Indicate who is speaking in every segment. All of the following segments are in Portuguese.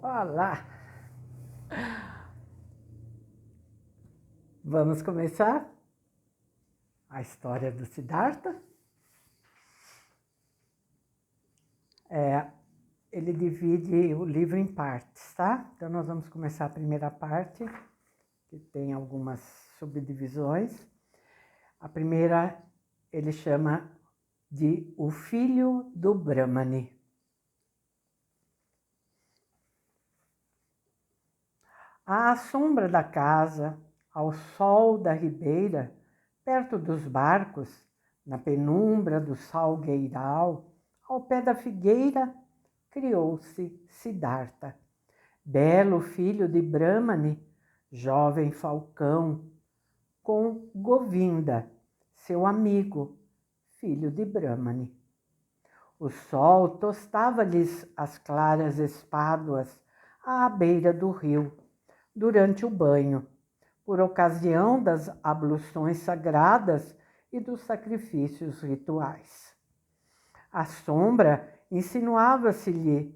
Speaker 1: Olá! Vamos começar a história do Siddhartha. Ele divide o livro em partes, tá? Então nós vamos começar a primeira parte, que tem algumas subdivisões. A primeira ele chama de O Filho do Brahmani. À sombra da casa, ao sol da ribeira, perto dos barcos, na penumbra do salgueiral, ao pé da figueira, criou-se Siddhartha, belo filho de Brahmani, jovem falcão, com Govinda, seu amigo, filho de Brahmani. O sol tostava-lhes as claras espáduas à beira do rio, durante o banho, por ocasião das abluções sagradas e dos sacrifícios rituais. A sombra insinuava-se-lhe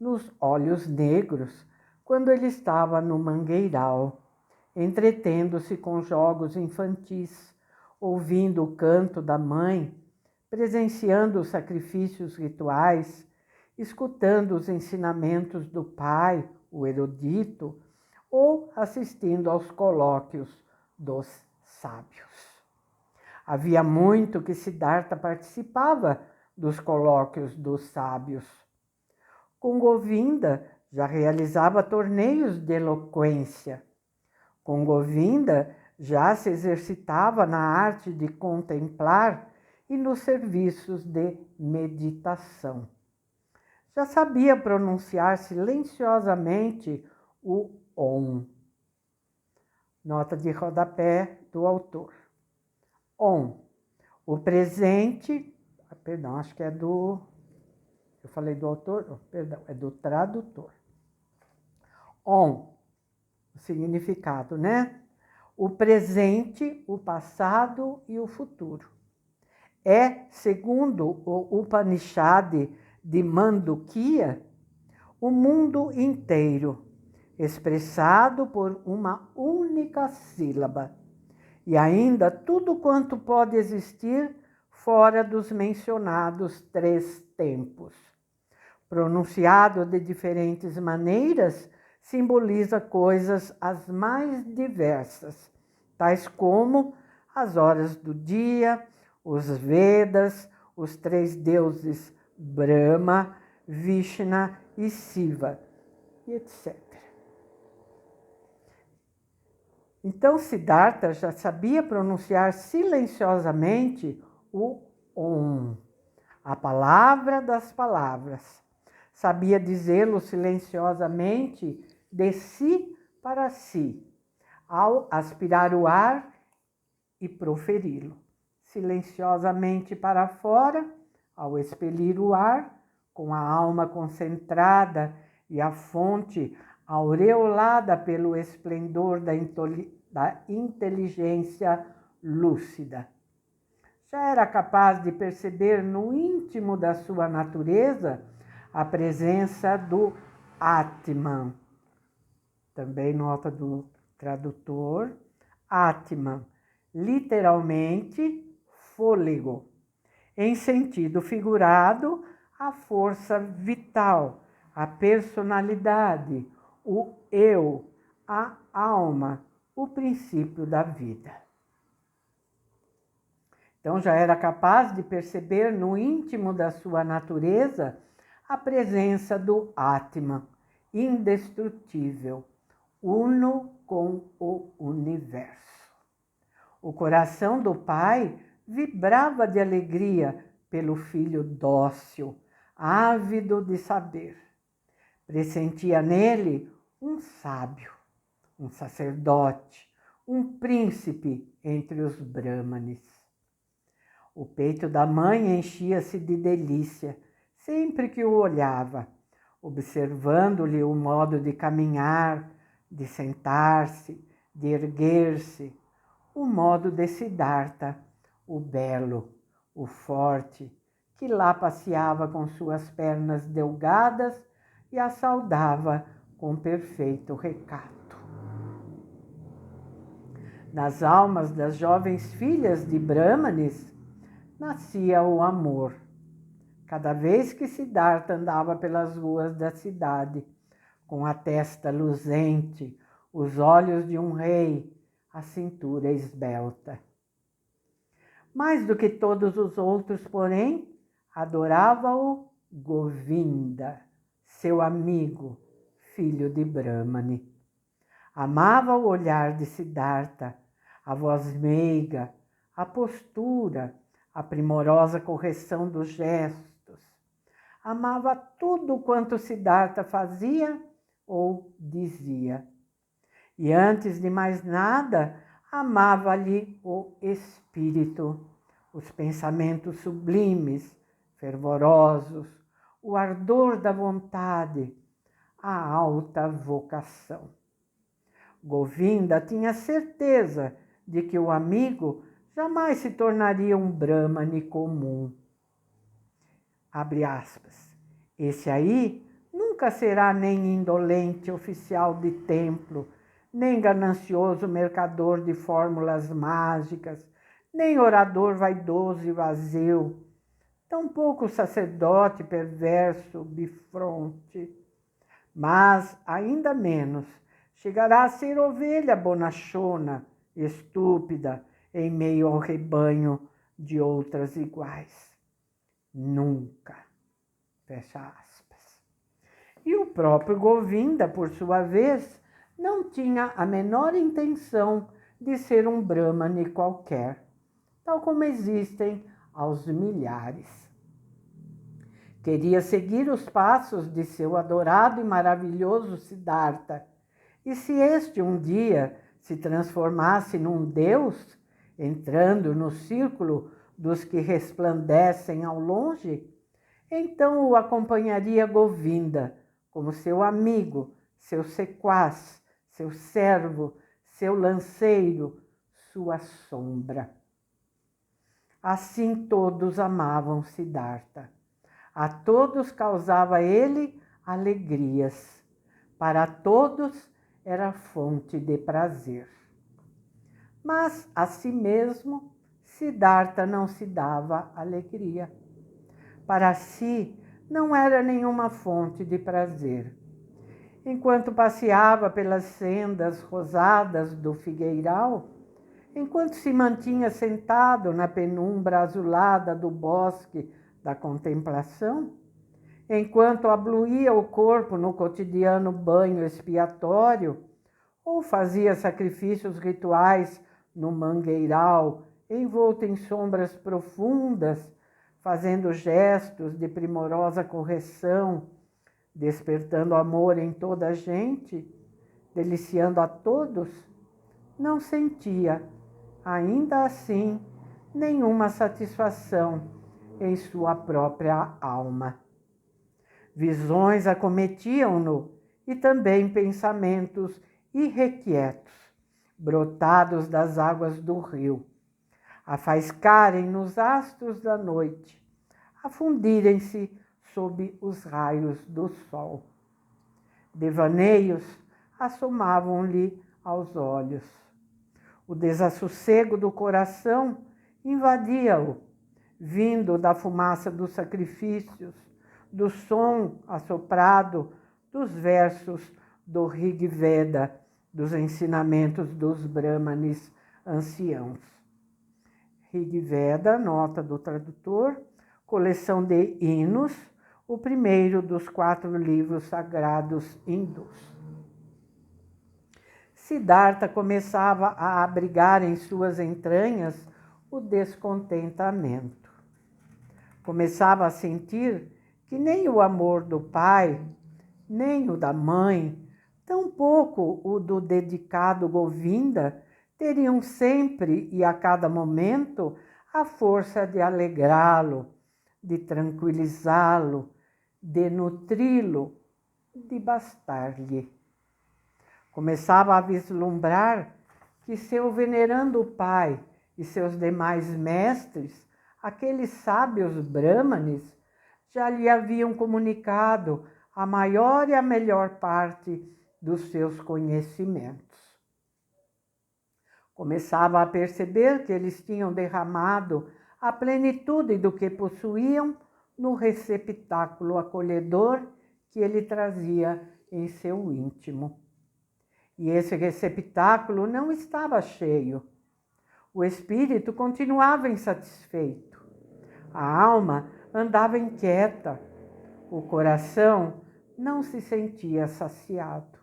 Speaker 1: nos olhos negros quando ele estava no mangueiral, entretendo-se com jogos infantis, ouvindo o canto da mãe, presenciando os sacrifícios rituais, escutando os ensinamentos do pai, o erudito, ou assistindo aos colóquios dos sábios. Havia muito que Siddhartha participava dos colóquios dos sábios. Com Govinda já realizava torneios de eloquência. Com Govinda já se exercitava na arte de contemplar e nos serviços de meditação. Já sabia pronunciar silenciosamente o Om. Nota de rodapé do autor. Om. O presente, perdão, acho que é do, eu falei do autor, perdão, é do tradutor. Om, o significado, né? O presente, o passado e o futuro. É, segundo o Upanishad de Mandukya, o mundo inteiro, expressado por uma única sílaba, e ainda tudo quanto pode existir fora dos mencionados 3 tempos. Pronunciado de diferentes maneiras, simboliza coisas as mais diversas, tais como as horas do dia, os Vedas, os 3 deuses Brahma, Vishnu e Shiva, e etc. Então Siddhartha já sabia pronunciar silenciosamente o Om, a palavra das palavras. Sabia dizê-lo silenciosamente de si para si, ao aspirar o ar e proferi-lo. Silenciosamente para fora, ao expelir o ar, com a alma concentrada e a fonte aureolada pelo esplendor da inteligência lúcida. Já era capaz de perceber no íntimo da sua natureza a presença do Atman. Também nota do tradutor, Atman, literalmente fôlego. Em sentido figurado, a força vital, a personalidade, o eu, a alma, o princípio da vida. Então já era capaz de perceber no íntimo da sua natureza a presença do Atman, indestrutível, uno com o universo. O coração do pai vibrava de alegria pelo filho dócil, ávido de saber. Pressentia nele um sábio, um sacerdote, um príncipe entre os brahmanes. O peito da mãe enchia-se de delícia, sempre que o olhava, observando-lhe o modo de caminhar, de sentar-se, de erguer-se, o modo de Siddhartha, o belo, o forte, que lá passeava com suas pernas delgadas e a saudava com perfeito recato. Nas almas das jovens filhas de Brahmanes nascia o amor. Cada vez que Siddhartha andava pelas ruas da cidade, com a testa luzente, os olhos de um rei, a cintura esbelta. Mais do que todos os outros, porém, adorava-o Govinda, seu amigo, filho de Brahmani. Amava o olhar de Siddhartha, a voz meiga, a postura, a primorosa correção dos gestos. Amava tudo quanto Siddhartha fazia ou dizia. E antes de mais nada, amava-lhe o espírito, os pensamentos sublimes, fervorosos, o ardor da vontade, a alta vocação. Govinda tinha certeza de que o amigo jamais se tornaria um Brahmane comum. Abre aspas. Esse aí nunca será nem indolente oficial de templo, nem ganancioso mercador de fórmulas mágicas, nem orador vaidoso e vazio, tampouco sacerdote perverso, bifronte, mas ainda menos chegará a ser ovelha bonachona, estúpida, em meio ao rebanho de outras iguais. Nunca. Fecha aspas. E o próprio Govinda, por sua vez, não tinha a menor intenção de ser um Brahmane qualquer, tal como existem aos milhares. Queria seguir os passos de seu adorado e maravilhoso Siddhartha, e se este um dia se transformasse num deus, entrando no círculo dos que resplandecem ao longe, então o acompanharia Govinda como seu amigo, seu sequaz, seu servo, seu lanceiro, sua sombra. Assim todos amavam Siddhartha. A todos causava ele alegrias. Para todos era fonte de prazer. Mas a si mesmo, Siddhartha não se dava alegria. Para si, não era nenhuma fonte de prazer. Enquanto passeava pelas sendas rosadas do figueiral, enquanto se mantinha sentado na penumbra azulada do bosque da contemplação, enquanto abluía o corpo no cotidiano banho expiatório, ou fazia sacrifícios rituais no mangueiral, envolto em sombras profundas, fazendo gestos de primorosa correção, despertando amor em toda a gente, deliciando a todos, não sentia, ainda assim, nenhuma satisfação em sua própria alma. Visões acometiam-no e também pensamentos irrequietos, brotados das águas do rio, a faiscarem nos astros da noite, a fundirem-se sob os raios do sol. Devaneios assomavam-lhe aos olhos. O desassossego do coração invadia-o, vindo da fumaça dos sacrifícios, do som assoprado dos versos do Rig Veda, dos ensinamentos dos Brahmanes anciãos. Rig Veda, nota do tradutor, coleção de hinos, o primeiro dos 4 livros sagrados hindus. Siddhartha começava a abrigar em suas entranhas o descontentamento. Começava a sentir que nem o amor do pai, nem o da mãe, tampouco o do dedicado Govinda, teriam sempre e a cada momento a força de alegrá-lo, de tranquilizá-lo, de nutri-lo, de bastar-lhe. Começava a vislumbrar que seu venerando pai e seus demais mestres, aqueles sábios brahmanes, já lhe haviam comunicado a maior e a melhor parte dos seus conhecimentos. Começava a perceber que eles tinham derramado a plenitude do que possuíam no receptáculo acolhedor que ele trazia em seu íntimo. E esse receptáculo não estava cheio. O espírito continuava insatisfeito. A alma andava inquieta. O coração não se sentia saciado.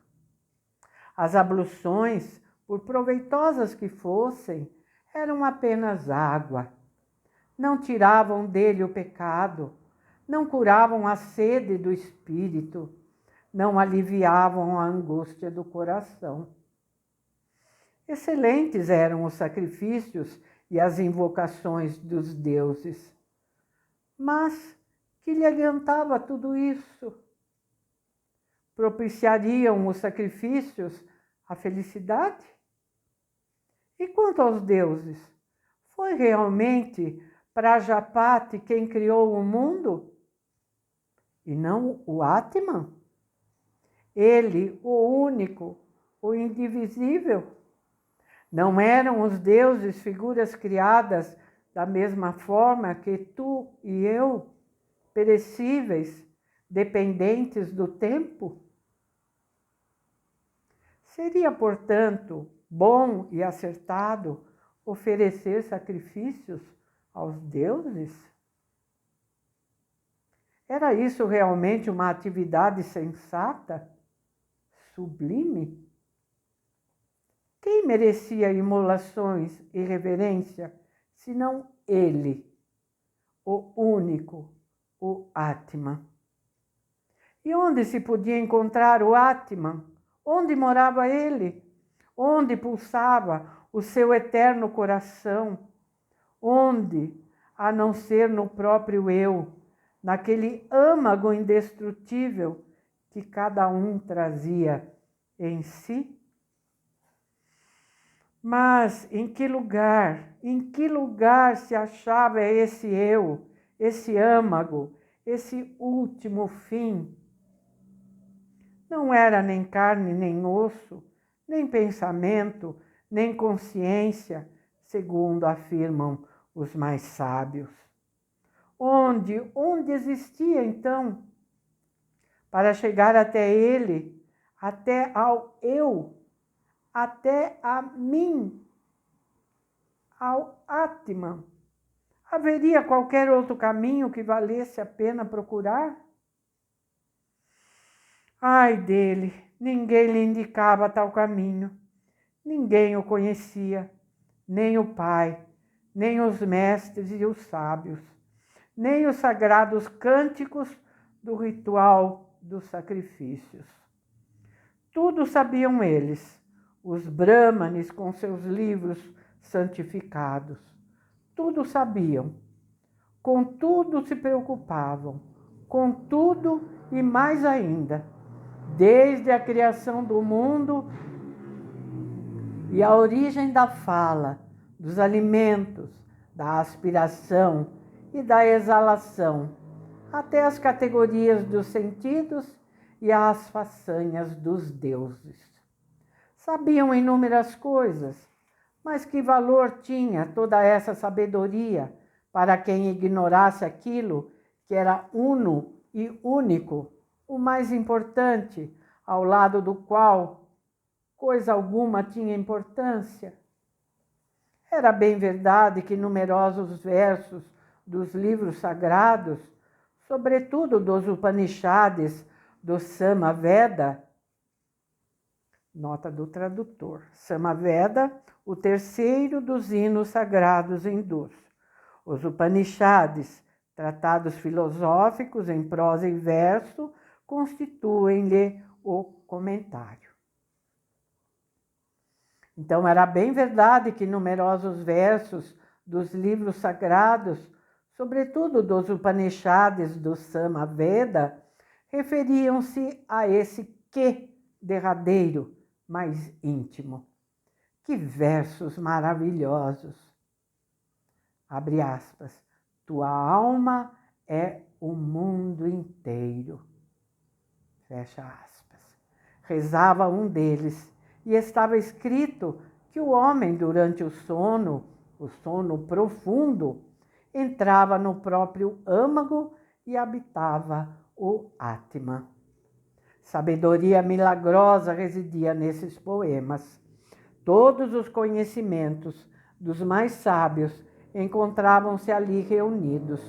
Speaker 1: As abluções, por proveitosas que fossem, eram apenas água. Não tiravam dele o pecado, não curavam a sede do espírito, não aliviavam a angústia do coração. Excelentes eram os sacrifícios e as invocações dos deuses. Mas que lhe adiantava tudo isso? Propiciariam os sacrifícios a felicidade? E quanto aos deuses, foi realmente Prajapati quem criou o mundo? E não o Atman? Ele, o único, o indivisível? Não eram os deuses figuras criadas da mesma forma que tu e eu, perecíveis, dependentes do tempo? Seria, portanto, bom e acertado oferecer sacrifícios aos deuses? Era isso realmente uma atividade sensata, sublime? Quem merecia imolações e reverência, senão ele, o único, o Atman? E onde se podia encontrar o Atman? Onde morava ele? Onde pulsava o seu eterno coração? Onde, a não ser no próprio eu, naquele âmago indestrutível que cada um trazia em si? Mas em que lugar se achava esse eu, esse âmago, esse último fim? Não era nem carne, nem osso, nem pensamento, nem consciência, segundo afirmam os mais sábios. Onde existia então? Para chegar até ele, até ao eu, até a mim, ao Atman, haveria qualquer outro caminho que valesse a pena procurar? Ai dele, ninguém lhe indicava tal caminho, ninguém o conhecia, nem o Pai, nem os mestres e os sábios, nem os sagrados cânticos do ritual dos sacrifícios. Tudo sabiam eles, os brahmanes com seus livros santificados. Tudo sabiam, com tudo se preocupavam, com tudo e mais ainda, desde a criação do mundo e a origem da fala, dos alimentos, da aspiração e da exalação, até as categorias dos sentidos e as façanhas dos deuses. Sabiam inúmeras coisas, mas que valor tinha toda essa sabedoria para quem ignorasse aquilo que era uno e único, o mais importante, ao lado do qual coisa alguma tinha importância? Era bem verdade que numerosos versos dos livros sagrados, sobretudo dos Upanishads, do Samaveda, nota do tradutor, Samaveda, o terceiro dos hinos sagrados hindus. Os Upanishads, tratados filosóficos em prosa e verso, constituem-lhe o comentário. Então, era bem verdade que numerosos versos dos livros sagrados, sobretudo dos Upanishads do Samaveda, referiam-se a esse que derradeiro, mais íntimo. Que versos maravilhosos! Abre aspas. Tua alma é o mundo inteiro. Fecha aspas. rezava um deles, e estava escrito que o homem, durante o sono profundo, entrava no próprio âmago e habitava o Atman. Sabedoria milagrosa residia nesses poemas. Todos os conhecimentos dos mais sábios encontravam-se ali reunidos,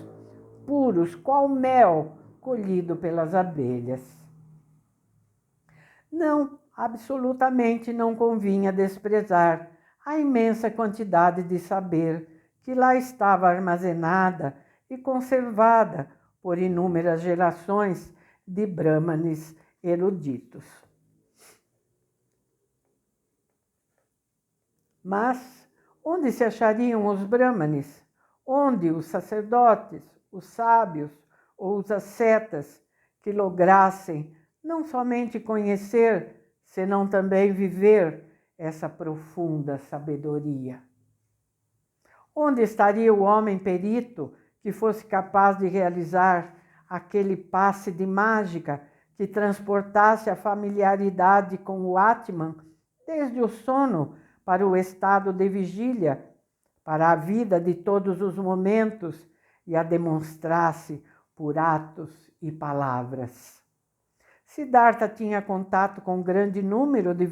Speaker 1: puros qual mel colhido pelas abelhas. Não, absolutamente não convinha desprezar a imensa quantidade de saber que lá estava armazenada e conservada por inúmeras gerações de brahmanes eruditos. Mas onde se achariam os brahmanes? Onde os sacerdotes, os sábios ou os ascetas que lograssem não somente conhecer, senão também viver essa profunda sabedoria? Onde estaria o homem perito que fosse capaz de realizar aquele passe de mágica que transportasse a familiaridade com o Atman desde o sono para o estado de vigília, para a vida de todos os momentos e a demonstrasse por atos e palavras? Siddhartha tinha contato com um grande número de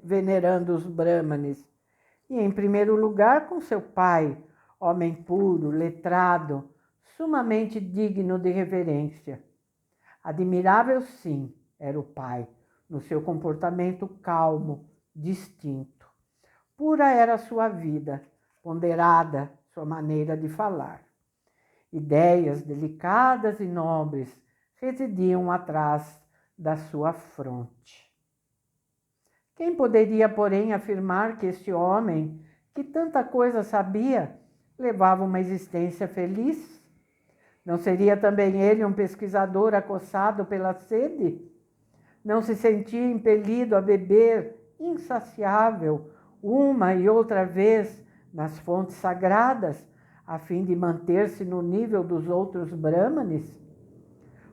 Speaker 1: venerandos brahmanes e, em primeiro lugar, com seu pai, homem puro, letrado, sumamente digno de reverência. Admirável, sim, era o pai, no seu comportamento calmo, distinto. Pura era sua vida, ponderada sua maneira de falar. Ideias delicadas e nobres residiam atrás da sua fronte. Quem poderia, porém, afirmar que este homem, que tanta coisa sabia, levava uma existência feliz? Não seria também ele um pesquisador acossado pela sede? Não se sentia impelido a beber, insaciável, uma e outra vez nas fontes sagradas, a fim de manter-se no nível dos outros brahmanes?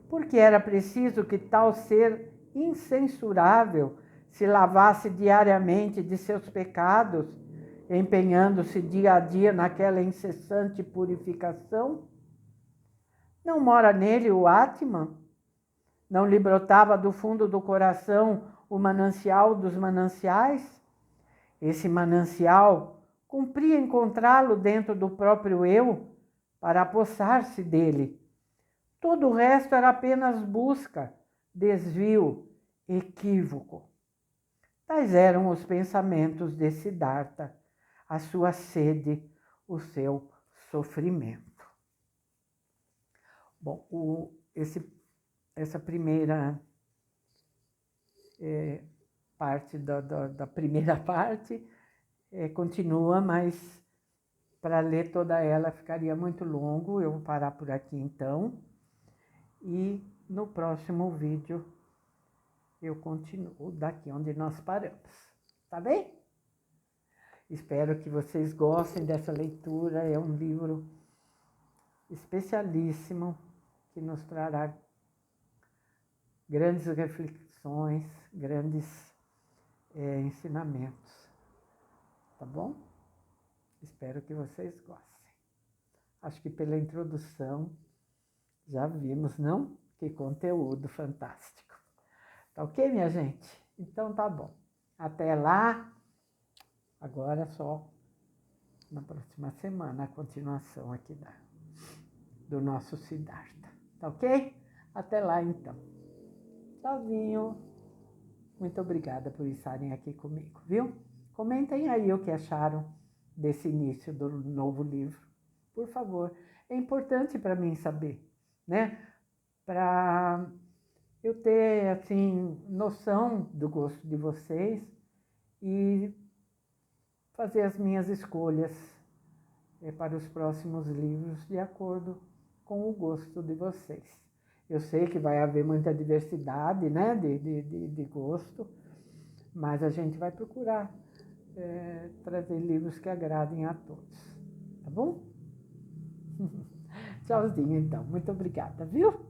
Speaker 1: Porque era preciso que tal ser incensurável se lavasse diariamente de seus pecados, empenhando-se dia a dia naquela incessante purificação? Não mora nele o Atman? Não lhe brotava do fundo do coração o manancial dos mananciais? Esse manancial cumpria encontrá-lo dentro do próprio eu para apossar-se dele. Todo o resto era apenas busca, desvio, equívoco. Tais eram os pensamentos de Siddhartha, a sua sede, o seu sofrimento. Bom, essa primeira parte da primeira parte continua, mas para ler toda ela ficaria muito longo. Eu vou parar por aqui então. E no próximo vídeo eu continuo daqui onde nós paramos. Tá bem? Espero que vocês gostem dessa leitura. É um livro especialíssimo que nos trará grandes reflexões, grandes ensinamentos. Tá bom? Espero que vocês gostem. Acho que pela introdução já vimos, não? Que conteúdo fantástico. Tá ok, minha gente? Então tá bom. Até lá. Agora só na próxima semana a continuação aqui do nosso Siddhartha. Tá ok? Até lá então. Tchauzinho. Muito obrigada por estarem aqui comigo, viu? Comentem aí o que acharam desse início do novo livro. Por favor. É importante para mim saber, né? Para eu ter, assim, noção do gosto de vocês e fazer as minhas escolhas para os próximos livros de acordo com o gosto de vocês. Eu sei que vai haver muita diversidade, né, de gosto, mas a gente vai procurar trazer livros que agradem a todos, tá bom? Tchauzinho, então. Muito obrigada, viu?